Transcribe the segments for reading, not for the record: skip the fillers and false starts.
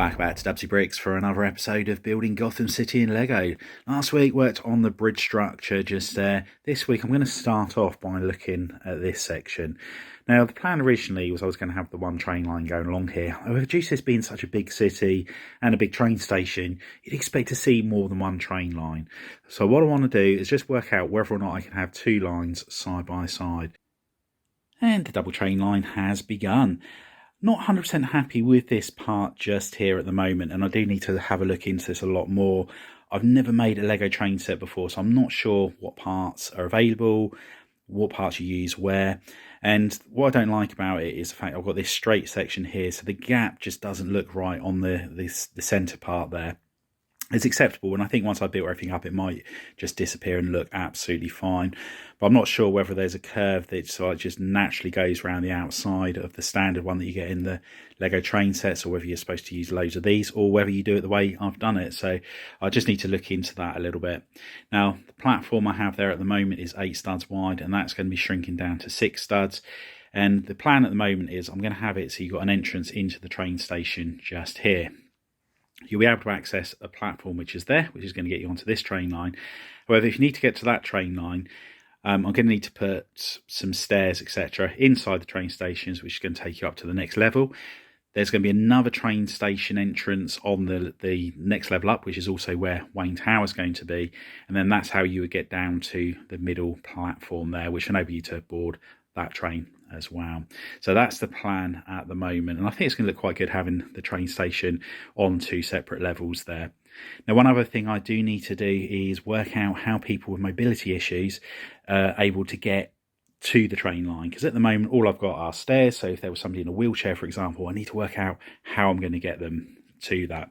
Welcome back to Dubsy Bricks for another episode of Building Gotham City in Lego. Last week worked on the bridge structure just there. This week I'm going to start off by looking at this section. Now the plan originally was I was going to have the one train line going along here. However, due to this being such a big city and a big train station, you'd expect to see more than one train line. So what I want to do is just work out whether or not I can have two lines side by side. And the double train line has begun. Not 100% happy with this part just here at the moment, and I do need to have a look into this a lot more. I've never made a Lego train set before, so I'm not sure what parts are available, what parts you use where. And what I don't like about it is the fact I've got this straight section here, so the gap just doesn't look right on the centre part there. It's acceptable, and I think once I build everything up it might just disappear and look absolutely fine, but I'm not sure whether there's a curve that just naturally goes around the outside of the standard one that you get in the Lego train sets, or whether you're supposed to use loads of these, or whether you do it the way I've done it. So I just need to look into that a little bit. Now the platform I have there at the moment is 8 studs wide, and that's going to be shrinking down to 6 studs. And the plan at the moment is I'm going to have it so you've got an entrance into the train station just here. You'll be able to access a platform which is there, which is going to get you onto this train line. However, if you need to get to that train line, I'm going to need to put some stairs, etc., inside the train stations, which is going to take you up to the next level. There's going to be another train station entrance on the next level up, which is also where Wayne Tower is going to be. And then that's how you would get down to the middle platform there, which will enable you to board that train as well. So that's the plan at the moment, and I think it's going to look quite good having the train station on 2 separate levels there. Now one other thing I do need to do is work out how people with mobility issues are able to get to the train line, because at the moment all I've got are stairs. So if there was somebody in a wheelchair, for example, I need to work out how I'm going to get them to that.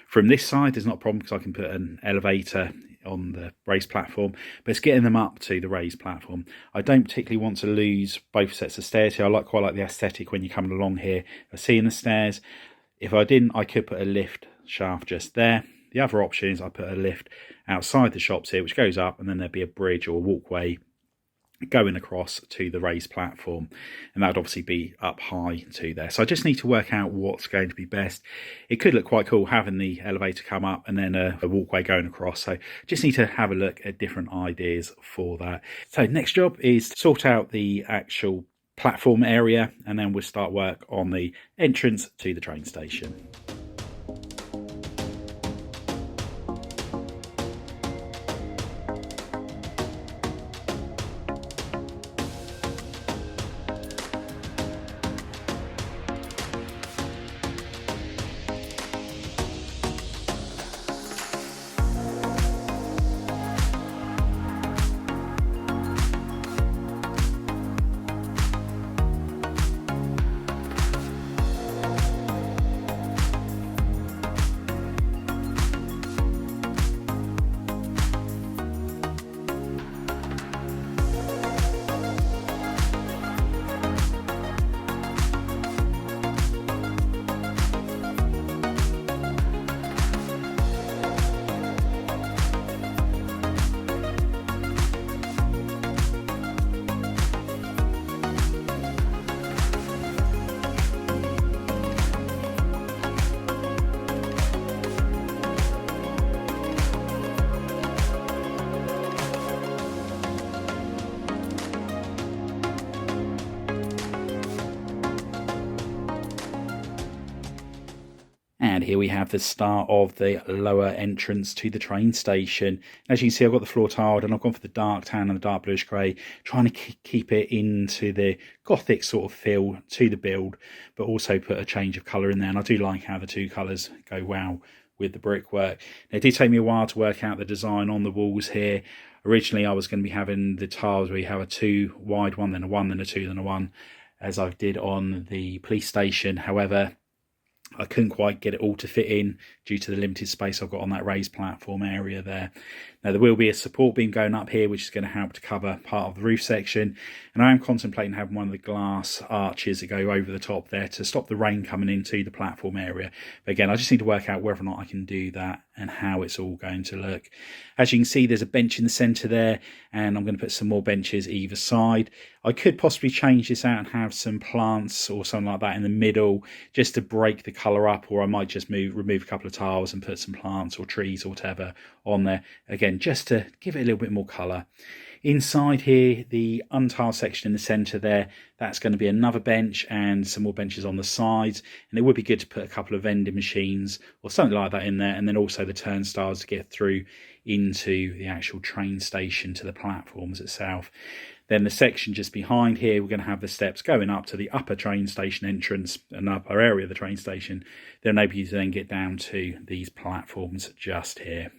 From this side there's not a problem because I can put an elevator on the raised platform, but it's getting them up to the raised platform. I don't particularly want to lose both sets of stairs here. I quite like the aesthetic when you're coming along here of seeing the stairs. If I didn't, I could put a lift shaft just there. The other option is I put a lift outside the shops here which goes up, and then there'd be a bridge or a walkway going across to the raised platform, and that would obviously be up high to there. So I just need to work out what's going to be best. It could look quite cool having the elevator come up and then a walkway going across, so just need to have a look at different ideas for that. So next job is to sort out the actual platform area, and then we'll start work on the entrance to the train station. And here we have the start of the lower entrance to the train station. As you can see, I've got the floor tiled, and I've gone for the dark tan and the dark bluish grey, trying to keep it into the gothic sort of feel to the build, but also put a change of colour in there. And I do like how the two colours go well with the brickwork. It did take me a while to work out the design on the walls here. Originally I was going to be having the tiles where you have a 2 wide one, then a 1, then a 2, then a 1, as I did on the police station. However, I couldn't quite get it all to fit in due to the limited space I've got on that raised platform area there. Now there will be a support beam going up here which is going to help to cover part of the roof section, and I am contemplating having one of the glass arches that go over the top there to stop the rain coming into the platform area. But again, I just need to work out whether or not I can do that and how it's all going to look. As you can see, there's a bench in the centre there, and I'm going to put some more benches either side. I could possibly change this out and have some plants or something like that in the middle just to break the colour up, or I might just remove a couple of tiles and put some plants or trees or whatever on there, again just to give it a little bit more colour. Inside here, the untiled section in the centre there, that's going to be another bench and some more benches on the sides, and it would be good to put a couple of vending machines or something like that in there, and then also the turnstiles to get through into the actual train station to the platforms itself. Then the section just behind here, we're going to have the steps going up to the upper train station entrance, an upper area of the train station. They'll enable you to then get down to these platforms just here.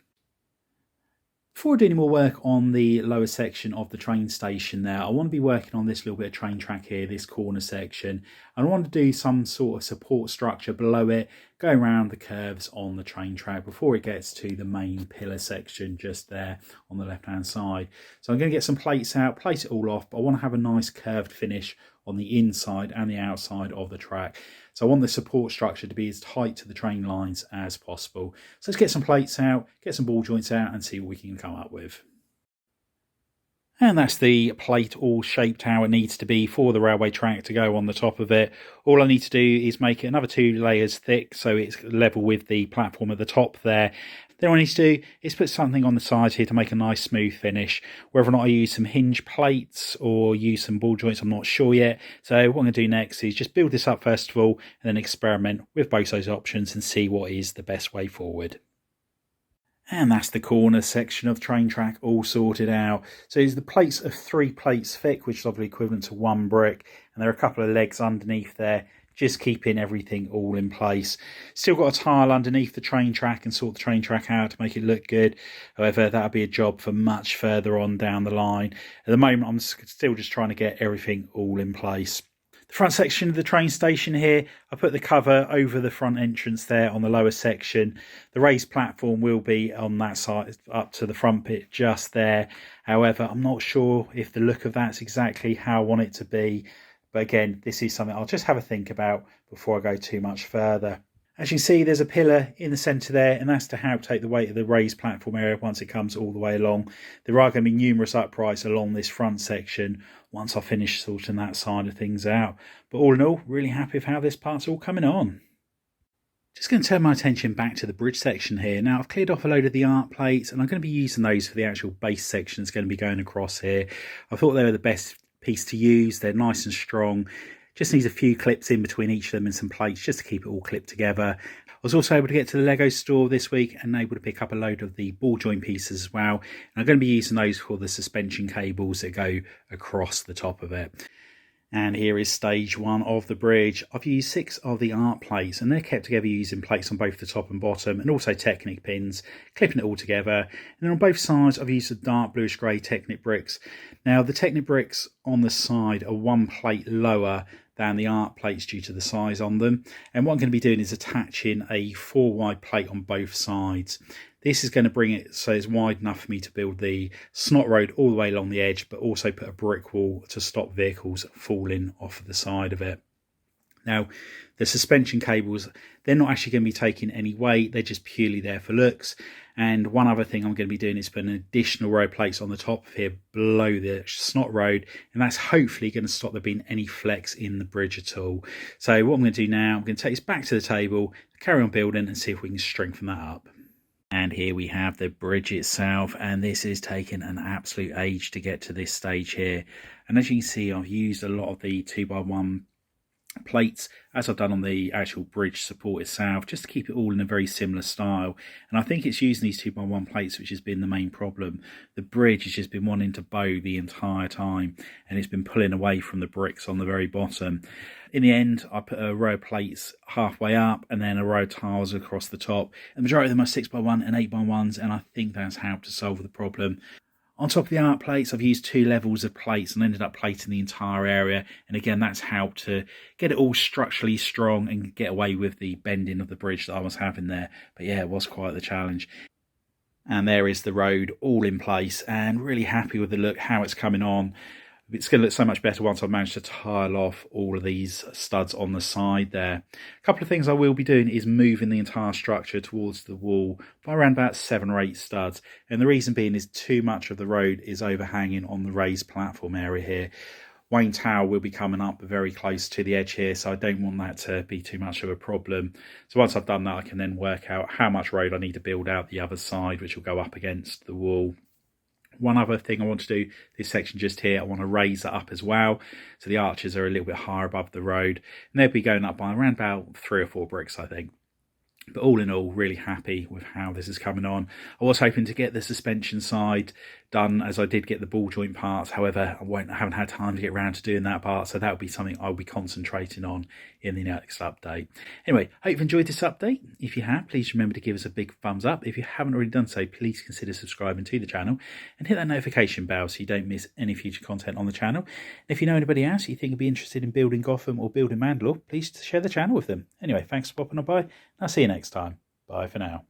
Before I do any more work on the lower section of the train station there, I want to be working on this little bit of train track here, this corner section. And I want to do some sort of support structure below it, go around the curves on the train track before it gets to the main pillar section just there on the left hand side. So I'm going to get some plates out, place it all off, but I want to have a nice curved finish on the inside and the outside of the track. So I want the support structure to be as tight to the train lines as possible. So let's get some plates out, get some ball joints out and see what we can come up with. And that's the plate all shaped how it needs to be for the railway track to go on the top of it. All I need to do is make it another 2 layers thick so it's level with the platform at the top there. Then what I need to do is put something on the sides here to make a nice smooth finish. Whether or not I use some hinge plates or use some ball joints, I'm not sure yet. So what I'm going to do next is just build this up first of all and then experiment with both those options and see what is the best way forward. And that's the corner section of train track all sorted out. So the plates are 3 plates thick, which is obviously equivalent to 1 brick. And there are a couple of legs underneath there, just keeping everything all in place. Still got a tile underneath the train track and sort the train track out to make it look good. However, that'll be a job for much further on down the line. At the moment, I'm still just trying to get everything all in place. The front section of the train station here, I put the cover over the front entrance there on the lower section. The raised platform will be on that side up to the front bit just there. However, I'm not sure if the look of that's exactly how I want it to be. But again, this is something I'll just have a think about before I go too much further. As you can see, there's a pillar in the centre there, and that's to help take the weight of the raised platform area once it comes all the way along. There are going to be numerous uprights along this front section once I finish sorting that side of things out. But all in all, really happy with how this part's all coming on. Just going to turn my attention back to the bridge section here. Now, I've cleared off a load of the art plates, and I'm going to be using those for the actual base section that's going to be going across here. I thought they were the best piece to use. They're nice and strong. Just needs a few clips in between each of them and some plates just to keep it all clipped together. I was also able to get to the Lego store this week and able to pick up a load of the ball joint pieces as well. And I'm going to be using those for the suspension cables that go across the top of it. And here is stage 1 of the bridge. I've used 6 of the art plates and they're kept together using plates on both the top and bottom and also Technic pins, clipping it all together. And then on both sides I've used the dark bluish grey Technic bricks. Now the Technic bricks on the side are 1 plate lower than the art plates due to the size on them. And what I'm going to be doing is attaching a 4 wide plate on both sides. This is going to bring it so it's wide enough for me to build the snot road all the way along the edge, but also put a brick wall to stop vehicles falling off the side of it. Now, the suspension cables, they're not actually going to be taking any weight. They're just purely there for looks. And one other thing I'm going to be doing is putting additional road plates on the top of here below the snot road. And that's hopefully going to stop there being any flex in the bridge at all. So what I'm going to do now, I'm going to take this back to the table, carry on building and see if we can strengthen that up. And here we have the bridge itself, and this is taking an absolute age to get to this stage here. And as you can see, I've used a lot of the 2x1 plates as I've done on the actual bridge support itself, just to keep it all in a very similar style. And I think it's using these 2x1 plates which has been the main problem. The bridge has just been wanting to bow the entire time and it's been pulling away from the bricks on the very bottom. In the end, I put a row of plates halfway up and then a row of tiles across the top. The majority of them are 6x1 and 8x1s, and I think that's helped to solve the problem. On top of the art plates, I've used 2 levels of plates and ended up plating the entire area. And again, that's helped to get it all structurally strong and get away with the bending of the bridge that I was having there. But yeah, it was quite the challenge. And there is the road all in place, and really happy with the look, how it's coming on. It's going to look so much better once I've managed to tile off all of these studs on the side there. A couple of things I will be doing is moving the entire structure towards the wall by around about 7 or 8 studs. And the reason being is too much of the road is overhanging on the raised platform area here. Wayne Tower will be coming up very close to the edge here, so I don't want that to be too much of a problem. So once I've done that, I can then work out how much road I need to build out the other side, which will go up against the wall. One other thing I want to do, this section just here, I want to raise it up as well. So the arches are a little bit higher above the road. And they'll be going up by around about 3 or 4 bricks, I think. But all in all, really happy with how this is coming on. I was hoping to get the suspension side done, as I did get the ball joint parts. However, I haven't had time to get around to doing that part, so that will be something I'll be concentrating on in the next update. Anyway, hope you've enjoyed this update. If you have, please remember to give us a big thumbs up. If you haven't already done so, please consider subscribing to the channel and hit that notification bell so you don't miss any future content on the channel. And if you know anybody else you think would be interested in building Gotham or building Mandalore, please share the channel with them. Anyway, thanks for popping on by. I'll see you next time. Bye for now.